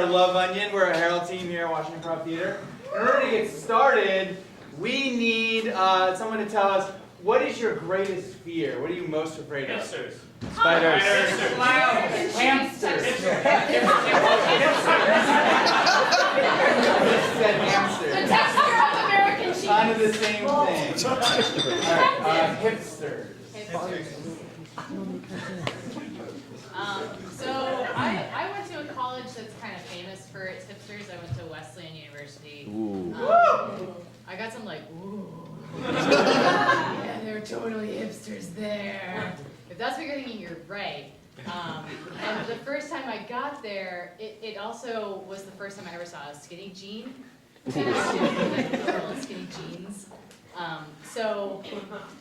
Love Onion. We're a Herald team here at Washington Improv Theater. In order to get started, we need someone to tell us, what is your greatest fear? What are you most afraid of? Hipsters. Spiders. Clowns. Hamsters. Said hamsters. The texture of American cheese. Kind of the same thing. Alright, hipsters. So I went to a college that's kind of famous for its hipsters. I went to Wesleyan University. I got some ooh. Yeah, there were totally hipsters there. If that's what you're thinking, you're right. And the first time I got there, it also was the first time I ever saw a skinny jean. Skinny jeans. So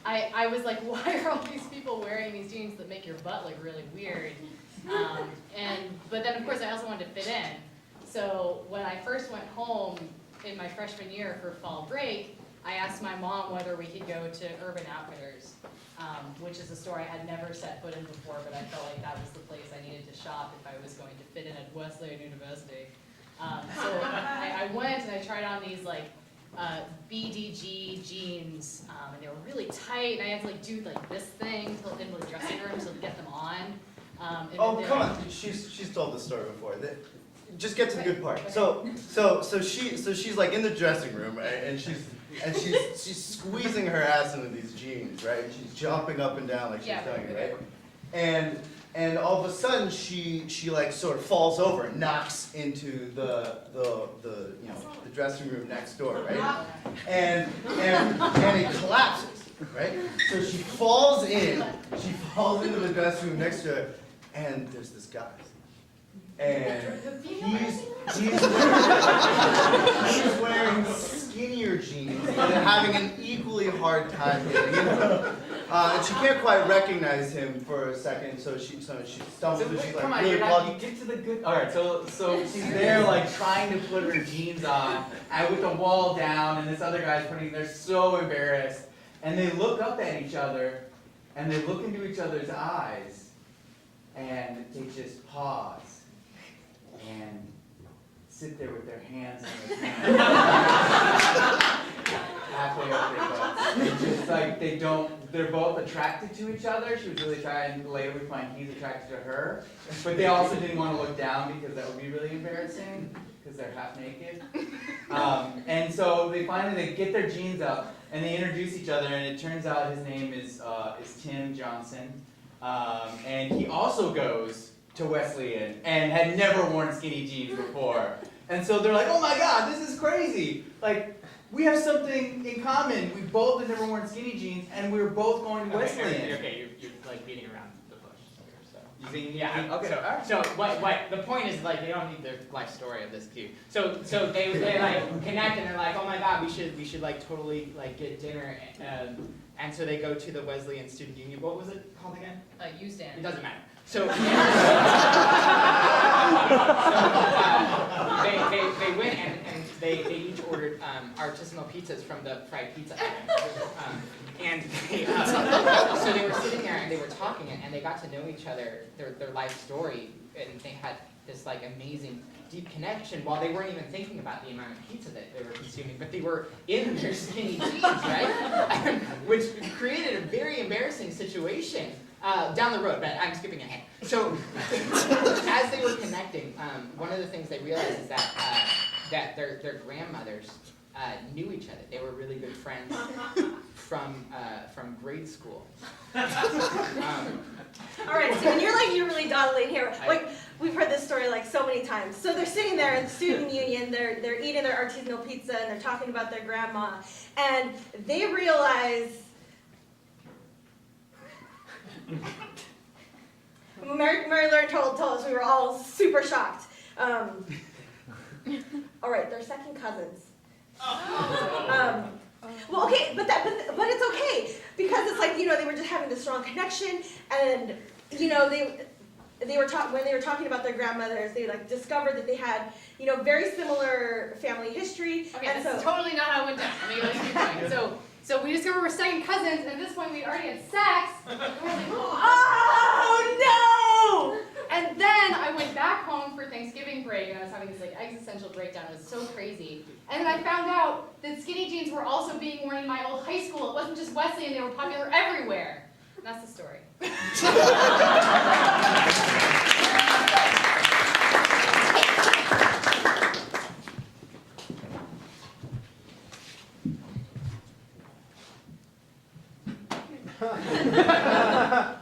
I was like, why are all these people wearing these jeans that make your butt look really weird? But then of course I also wanted to fit in. So when I first went home in my freshman year for fall break, I asked my mom whether we could go to Urban Outfitters, which is a store I had never set foot in before, but I felt like that was the place I needed to shop if I was going to fit in at Wesleyan University. So I went and I tried on these BDG jeans, and they were really tight, and I had to do this thing in the dressing room to get them on. Come on! She's told this story before. Just get to the good part. So she's in the dressing room, right? and she's squeezing her ass into these jeans, right? And she's jumping up and down like she's doing it, right? And all of a sudden she sort of falls over and knocks into the dressing room next door, right? And it collapses, right? So she falls into the dressing room next to her, and there's this guy. And he's wearing skinnier jeans and having an equally hard time getting in them. And she can't quite recognize him for a second, so she stumbles. So she's come on, really you get to the good. All right, so she's there trying to put her jeans on, and with the wall down, and this other guy's they're so embarrassed, and they look up at each other, and they look into each other's eyes, and they just pause. And sit there with their hands in their pants. Halfway up their butts. They're both attracted to each other. She was really trying, later we find he's attracted to her. But they also didn't want to look down because that would be really embarrassing, because they're half naked. And so they get their jeans up, and they introduce each other, and it turns out his name is Tim Johnson. And he also goes to Wesleyan and had never worn skinny jeans before. And so they're like, oh my God, this is crazy. We have something in common. We both have never worn skinny jeans, and we're both going to Wesleyan. Okay, you're beating around the bush here, so. You think? Yeah. Okay. So what the point is they don't need the life story of this too. So they connect and they're like, oh my God, we should totally get dinner. And so they go to the Wesleyan Student Union. What was it called again? U-Stand. It doesn't matter. So they went and they each ordered artisanal pizzas from the fried pizza oven. So they were sitting there and they were talking and they got to know each other, their life story, and they had this amazing deep connection while they weren't even thinking about the amount of pizza that they were consuming, but they were in their skinny jeans, right? Which created a very embarrassing situation. Down the road, but I'm skipping ahead. So, as they were connecting, one of the things they realized is that their grandmothers knew each other. They were really good friends from grade school. All right, Stephen, you're really dawdling here. We've heard this story so many times. So they're sitting there in the student union, they're eating their artisanal pizza, and they're talking about their grandma, and they realize. Mary Lauren told us, we were all super shocked. All right, they're second cousins. Well, okay, but it's okay because it's like, you know, they were just having this strong connection, and you know, they were when they were talking about their grandmothers, they like discovered that they had, you know, very similar family history. Okay, and this is totally not how it went down. I mean, let's keep going. So we discovered we're second cousins, and at this point we'd already had sex. And we're like, oh no! and then I went back home for Thanksgiving break, and I was having this like existential breakdown. It was so crazy. And then I found out that skinny jeans were also being worn in my old high school. It wasn't just Wesleyan; they were popular everywhere. And that's the story. Brad?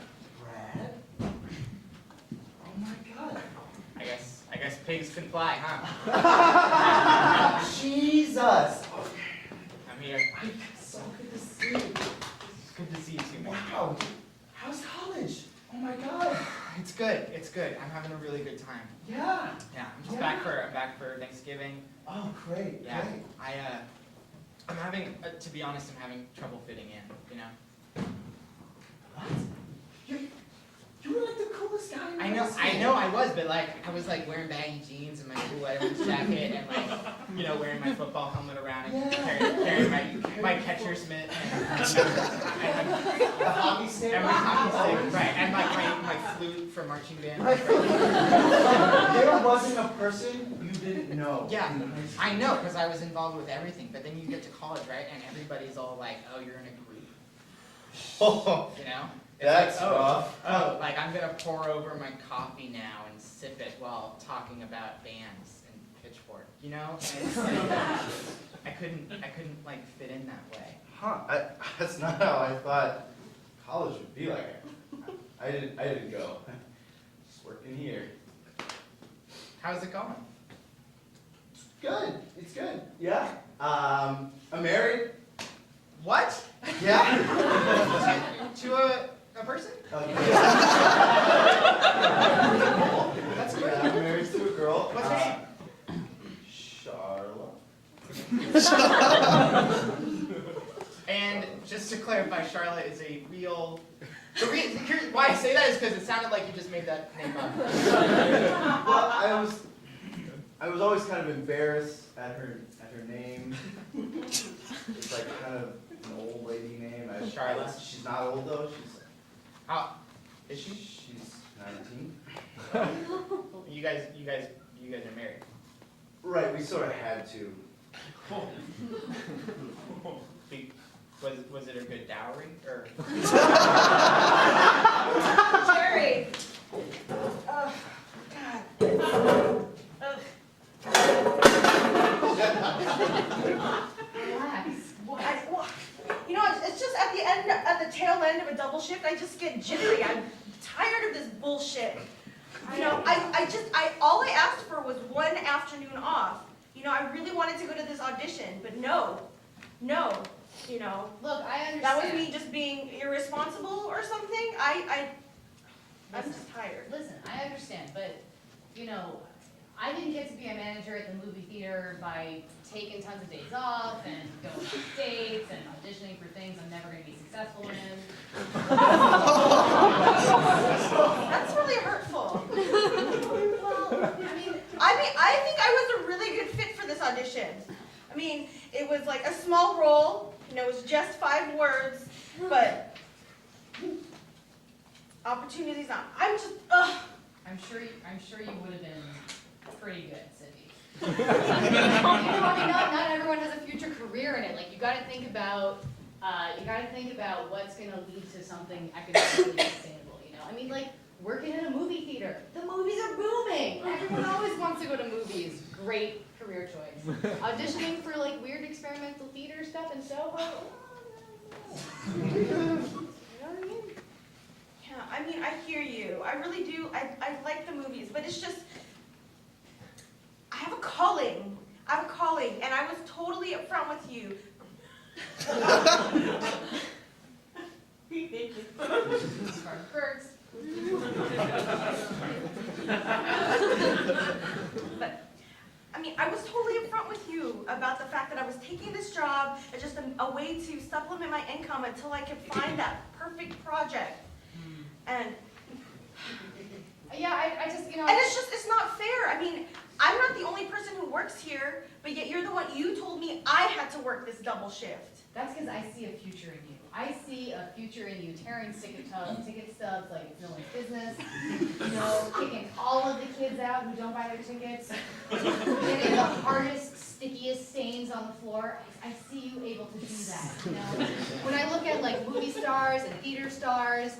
Oh my god. I guess pigs can fly, huh? Jesus! I'm here. So good to see you. It's good to see you too, man. Wow. How's college? Oh my god. It's good. It's good. I'm having a really good time. Yeah. Yeah, I'm just Yeah. I'm back for Thanksgiving. Oh, great. Yeah. Great. I'm having, to be honest, I'm having trouble fitting in, you know? What? You were like the coolest guy in I high know school. I was, but like, I was like wearing baggy jeans and my cool Edwards jacket and like, you know, wearing my football helmet around and carrying my catcher's mitt and The hockey stick? my hockey stick, right, and like my flute for marching band. There wasn't a person you didn't know. Yeah, in high school. I know, because I was involved with everything, but then you get to college, right, and everybody's all like, oh, you're in a group, Oh, you know? It's that's like, rough. Oh, like I'm gonna pour over my coffee now and sip it while talking about bands and Pitchfork, you know? And it's like, I couldn't like fit in that way. Huh? That's not how I thought college would be like. I didn't go. Just working here. How's it going? Good. It's good. Yeah. I'm married. What? Yeah. To a person? Okay. That's Yeah, great. I'm married to a girl. What's her name? Charlotte. And just to clarify, Charlotte is a real. Why I say that is because it sounded like you just made that name up. Well, I was always kind of embarrassed at her name. It's like kind of an old lady name. Charlotte. She's not old though. She's How is she? she's 19. You guys are married. Right. We sort of had to. Was it a good dowry or? Jerry. Oh, God. Ugh. Relax. What? You know, it's just at the tail end of a double shift, I just get jittery. I'm tired of this bullshit. You know, all I asked for was one afternoon off. You know, I really wanted to go to this audition, but no, you know. Look, I understand. That was me just being irresponsible or something. I'm just tired. Listen, I understand, but, you know, I didn't get to be a manager at the movie theater by taking tons of days off and going on dates and auditioning for things I'm never going to be successful in. That's really hurtful. Well, I think I was a really good fit for this audition. I mean, it was like a small role, you know, it was just 5 words, but opportunities not. I'm just, ugh. I'm sure you would have been pretty good, Sydney. You know, I mean, not everyone has a future career in it. Like, you gotta think about what's gonna lead to something economically sustainable, you know? I mean, like, working in a movie theater. The movies are booming. Everyone always wants to go to movies. Great career choice. Auditioning for, like, weird experimental theater stuff in Soho. You know what I mean? Yeah, I mean, I hear you. I really do. I like the movies, but it's just, I have a calling. And I was totally upfront with you. Scarlet Birds. But, I mean, I was totally upfront with you about the fact that I was taking this job as just a way to supplement my income until I could find that perfect project. And Yeah, I just, you know. And it's not fair. I mean, I'm not the only person who works here, but yet you're the one, you told me I had to work this double shift. That's because I see a future in you. I see a future in you tearing ticket stubs like it's no one's business. You know, kicking all of the kids out who don't buy their tickets. Getting the hardest, stickiest stains on the floor. I see you able to do that, you know? When I look at like movie stars and theater stars,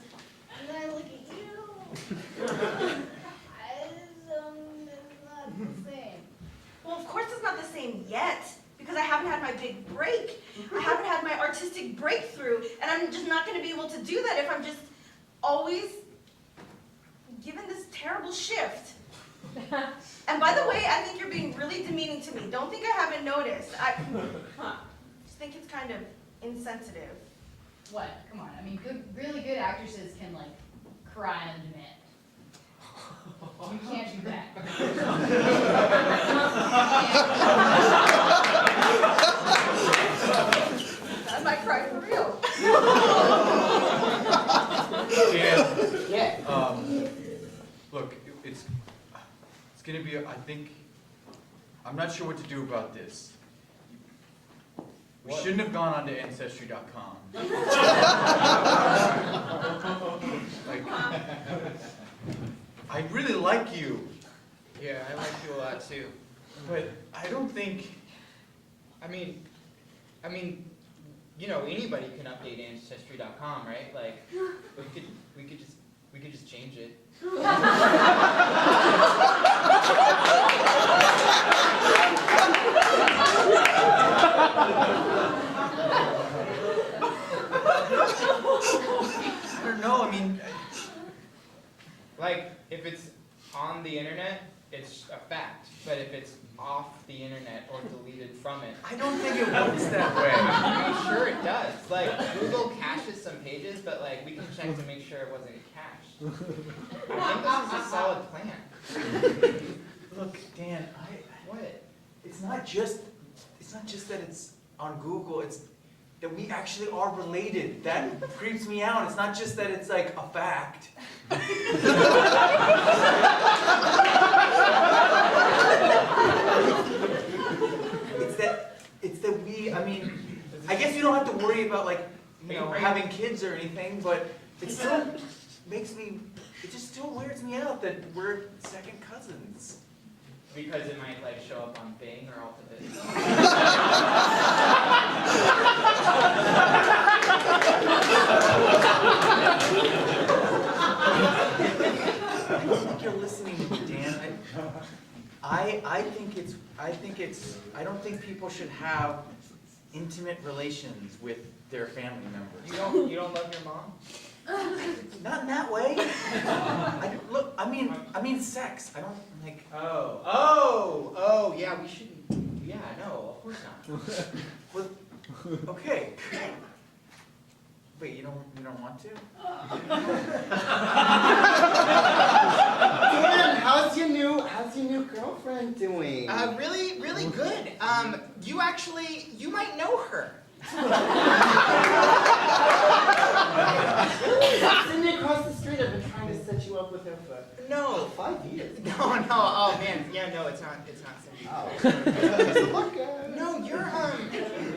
and then I look at you. It's not the same. Well, of course it's not the same yet, because I haven't had my big break. I haven't had my artistic breakthrough, and I'm just not gonna be able to do that if I'm just always given this terrible shift. And by the way, I think you're being really demeaning to me. Don't think I haven't noticed. I just think it's kind of insensitive. What? Come on. I mean, really good actresses can like cry on demand. You can't do that. I might cry for real. Dan, Yeah. look, it's gonna be, I think, I'm not sure what to do about this. We What? shouldn't have gone onto Ancestry.com. Like, I really like you, Yeah, I like you a lot too. but I don't think, I mean, you know, anybody can update Ancestry.com, right? Like, we could just change it. I don't know, I mean, Like, if it's on the internet, it's a fact. But if it's off the internet or deleted from it, I don't think it works that way. I'm pretty sure it does. Like, Google caches some pages, but like, we can check to make sure it wasn't cached. I think this is a solid plan. Look, Dan, What? it's not just that it's on Google, it's that we actually are related. That creeps me out. It's not just that it's like a fact. It's that we, I mean, I guess you don't have to worry about like, you know, having kids or anything, but it still makes me, it just still weirds me out that we're second cousins. Because it might like show up on Bing or AltaVista. I don't think you're listening to me, Dan. I don't think people should have intimate relations with their family members. You don't love your mom? Not in that way. I mean sex. I don't like. Oh, yeah, we shouldn't. Yeah, no, of course not. Well, okay. Wait, you don't want to? Dan, how's your new girlfriend doing? Really, really good. You might know her. Sitting across the street, I've been trying to set you up with her for No. 5 years. No, oh man, yeah, no, it's not Cindy. Oh. Look at No, you're,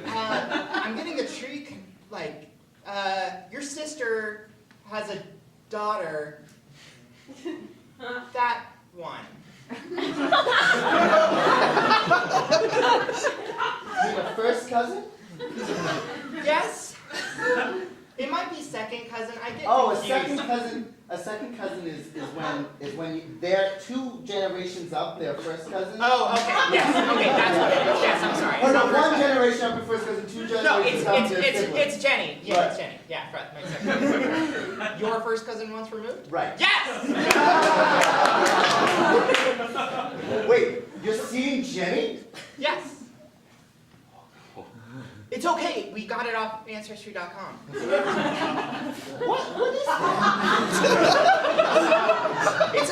I'm getting a treat, like, your sister has a daughter, that one. Your first cousin? Yes? It might be second cousin, I get Oh, a confused. second cousin is when they're 2 generations up, their first cousin. Oh, okay, yes, okay, that's what it is, yes, I'm sorry. Oh It's no, not first 1 cousin. generation up, your first cousin, 2 generations No, up, their sibling. it's Jenny, yeah, Right. it's Jenny, yeah, my second cousin. Your first cousin once removed? Right. Yes! Wait, you're seeing Jenny? Yes. It's okay, we got it off Ancestry.com. What is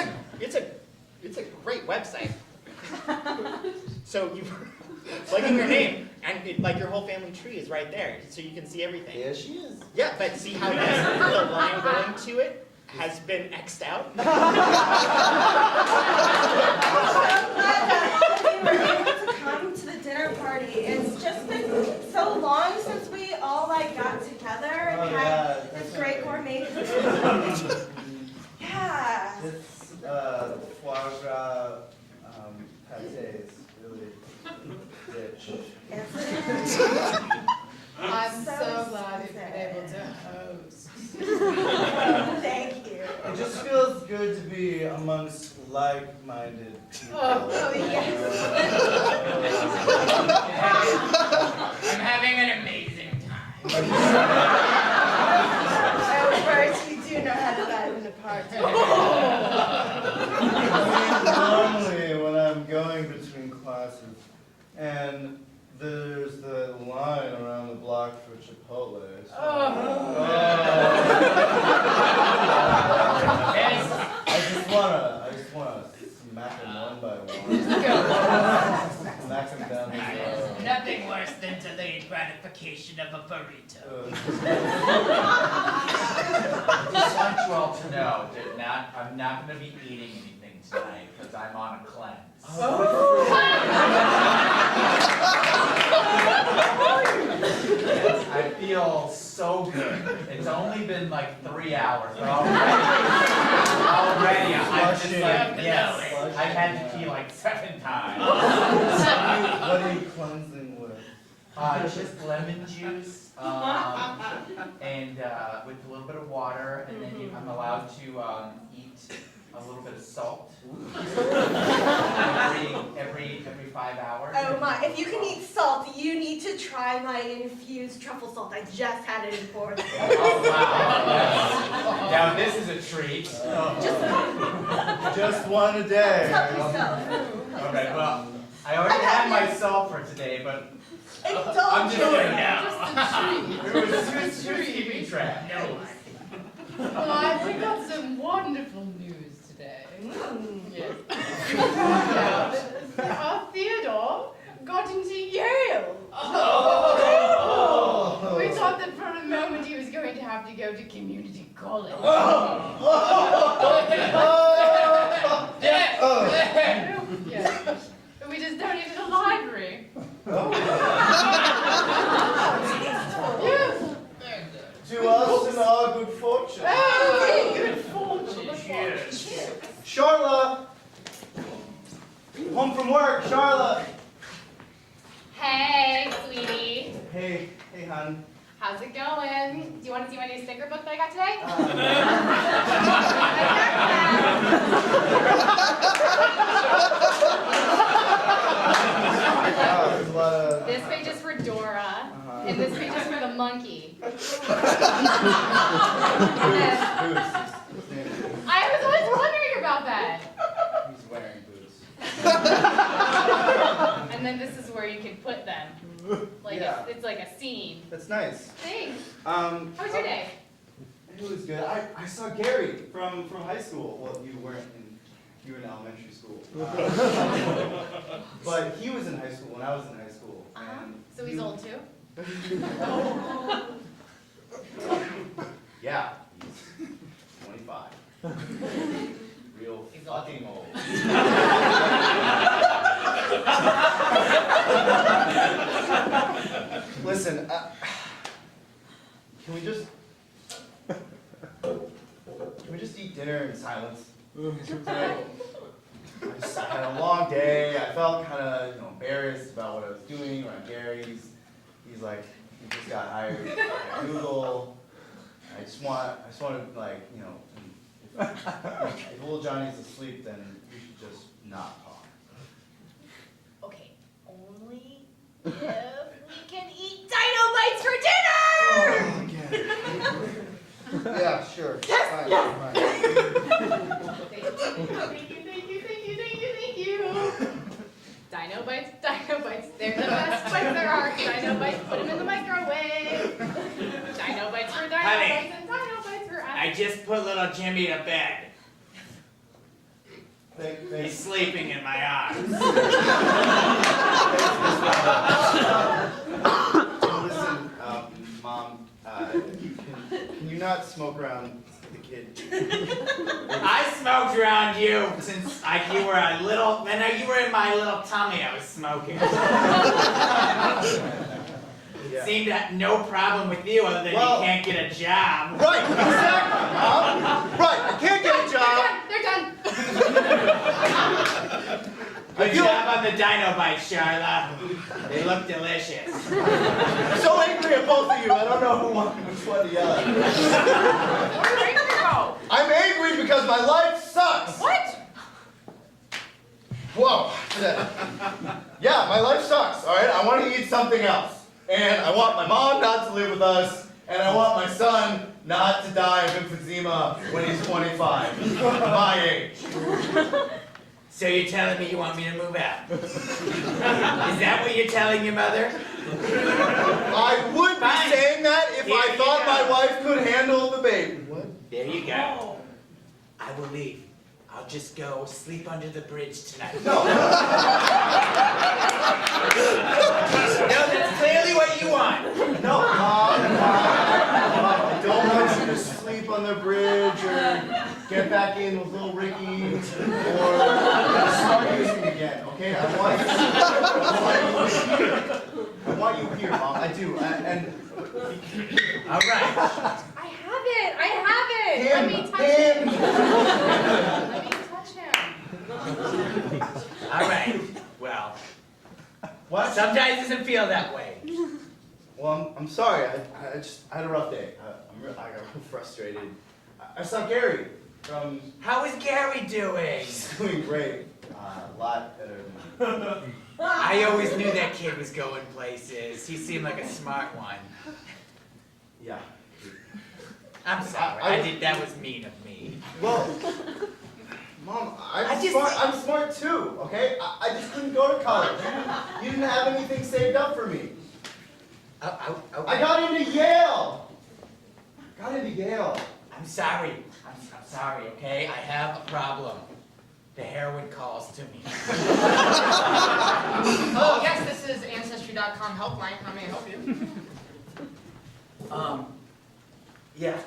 that? It's a great website. So in your name, and like your whole family tree is right there, so you can see everything. There she is. Yeah, but see how the line going to it has been X'd out? I'm so glad that we were able to come to the dinner party. It's just been so long since we all like got together and had this great gourmet food. Yeah. This foie gras pate is really rich. Yes, it is. I'm So so glad you've been able to host. Thank you. It just feels good to be amongst like-minded people. Oh, yes. I'm having an amazing time. Oh, first, you do know how to dive in a party. Normally, when I'm going between classes, and there's the line around the block for Chipotle. So, I just wanna smack them one by one. Smack them down the road. Nothing worse than delayed gratification of a burrito. Just want you all to know that I'm not going to be eating anything tonight because I'm on a cleanse. Yes, I feel so good. It's only been like 3 hours, but already I'm just like, yes, I've had to pee like 7 times. What are you cleansing with? Just lemon juice, and with a little bit of water, and then I'm allowed to eat a little bit of salt every 5 hours. Oh my, if you can eat salt, you need to try my infused truffle salt. I just had it in Florida. Oh wow! Now this is a treat. Just one a day. Help yourself. Okay, well, I already had my salt for today, but I'm Indulge just your- gonna who's keeping track? No one. Well, we got some wonderful news today. Yes. Our Theodore got into Yale. We thought that for a moment he was going to have to go to community college. Yes. We just donated a library. Yes. To us and our good fortune. Oh, good fortune. Cheers. Charlotte! Home from work, Charlotte! Hey, sweetie. Hey, hon. How's it going? Do you want to see my new sticker book that I got today? There's a lot of... This page is for Dora, and this page is for the monkey. I was always wondering about that. He's wearing boots. And then this is where you can put them. Like Yeah. it's like a scene. That's nice. Thanks. How How was your day? It was good. I saw Gary from high school. Well, you were in elementary school. But he was in high school when I was in high school. and So he's you- old too? Yeah, he's 25. Real He's old. fucking old. Listen, can we just eat dinner in silence? Tonight? I had a long day. I felt kind of embarrassed about what I was doing around Gary. He's like, he just got hired at Google. I just want to if little Johnny's asleep, then we should just not talk. Okay, only if we can eat Dino Bites for dinner! Yeah, sure. Yes, Fine. Thank you. Dino bites, they're the best bites there are. Dino bites, put them in the microwave. Dino bites for dino Honey. bites and dino bites for us. I just put little Jimmy to bed. He's Thanks. sleeping in my arms. Listen, Mom, can you not smoke around the kid? I smoked around you since you were a little, you were in my little tummy, I was smoking. Yeah. Seemed to have no problem with you other than Well- you can't get a job. Right, exactly, Mom. Right, I can't get a job. They're done. Good feel- job on the dino bites, Charla. They look delicious. I'm so angry at both of you. I don't know which one to yell at. Where are you angry about? I'm angry because my life sucks. What? Whoa. Yeah, my life sucks, all right? I want to eat something else. And I want my mom not to live with us. And I want my son not to die of emphysema when he's 25. My age. So you're telling me you want me to move out? Is that what you're telling your mother? I would be Fine. saying that if Here I you thought go. my wife could handle the baby. What? There you go. I will leave. I'll just go sleep under the bridge tonight. No. No, that's clearly what you want. No, Mom, I don't want you to sleep on the bridge or get back in with little Ricky or start using again, okay? I want you here, Mom. I do. All right. I have it. I have it. Let Him, me touch him. him. Let me touch him. All right. Well, What? sometimes it doesn't feel that way. Well, I'm sorry. I had a rough day. I got real frustrated. I saw Gary from. How is Gary doing? He's doing great. A lot better than me. I always knew that kid was going places. He seemed like a smart one. Yeah. I'm sorry. That was mean of me. Well, Mom, I just- I'm smart too, okay? I just couldn't go to college. You didn't have anything saved up for me. I got into Yale. I'm sorry. I'm sorry, okay? I have a problem. The heroin calls to me. Oh, yes, this is Ancestry.com helpline. How may I help you? Yeah,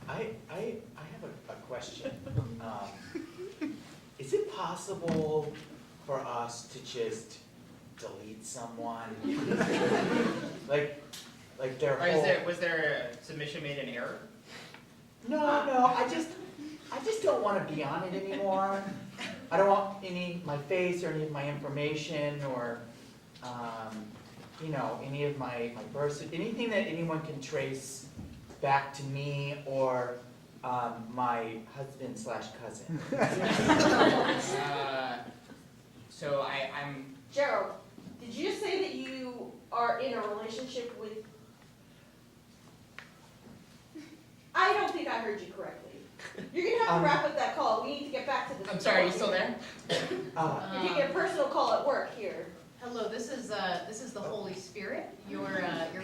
I have a question. Is it possible for us to just delete someone? like their Or whole... was there a submission made in error? No, I just don't want to be on it anymore. I don't want my face or any of my information or, any of my birth, anything that anyone can trace back to me or my husband/cousin. So I'm. Gerald, did you just say that you are in a relationship with? I don't think I heard you correctly. You're gonna have to wrap up that call. We need to get back to this. I'm sorry. Are you still there? If you get a personal call at work here. Hello, this is the Holy Spirit. Your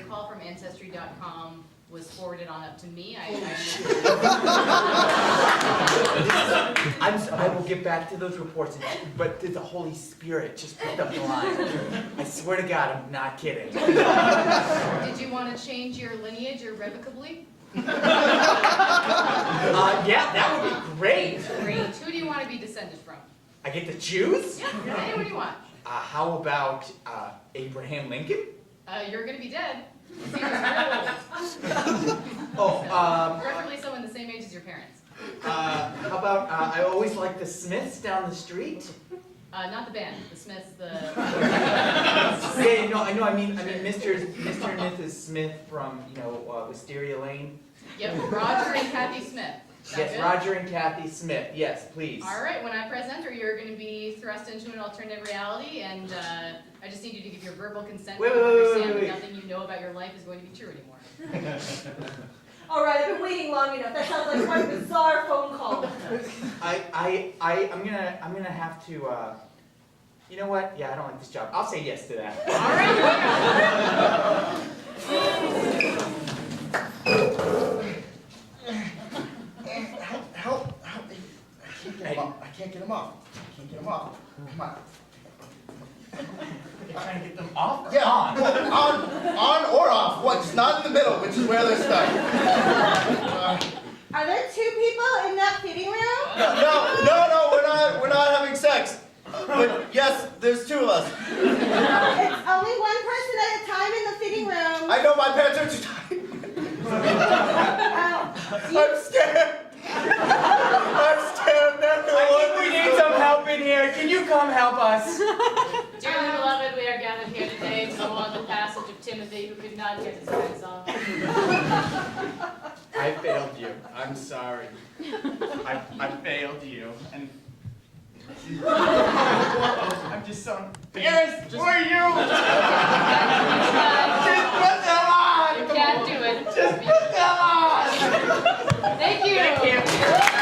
call from Ancestry.com was forwarded on up to me. I will get back to those reports, but the Holy Spirit just picked up the line. I swear to God, I'm not kidding. Did you want to change your lineage irrevocably? Yeah, that would be great. Great. Who do you want to be descended from? I get to choose? Yeah, anyone you want. How about Abraham Lincoln? You're gonna be dead. His name is Harold. Preferably someone the same age as your parents. How about I always like the Smiths down the street. Not the band, the Smiths, the. Yeah, no, I know. I mean, Mr. and Mrs. Smith from Wisteria Lane. Yep, Roger and Kathy Smith. Sound Yes, good? Roger and Kathy Smith. Yes, please. All right, when I press enter, you're going to be thrust into an alternative reality, and I just need you to give your verbal consent Wait, to wait, wait, understand wait, that wait. nothing you know about your life is going to be true anymore. All right, I've been waiting long enough. That sounds like one bizarre phone call. I'm gonna have to. You know what? Yeah, I don't like this job. I'll say yes to that. All right, Help. I can't get them off. Can't get them off. Come on. You're trying to get them off or Yeah, on? on or off. What's not in the middle, which is where they're stuck. Are there two people in that fitting room? No, we're not having sex. But yes, there's two of us. It's only one person at a time in the fitting room. I know my pants are too tight. I'm scared. I'm scared. I think we need some help in here. Can you come help us? Dearly beloved, we are gathered here today to go on the passage of Timothy, who could not get his pants off. I failed you. I'm sorry. I failed you. And I'm just so embarrassed for you. Just put them on. You can't do it. Just put them on. Thank you. Thank you.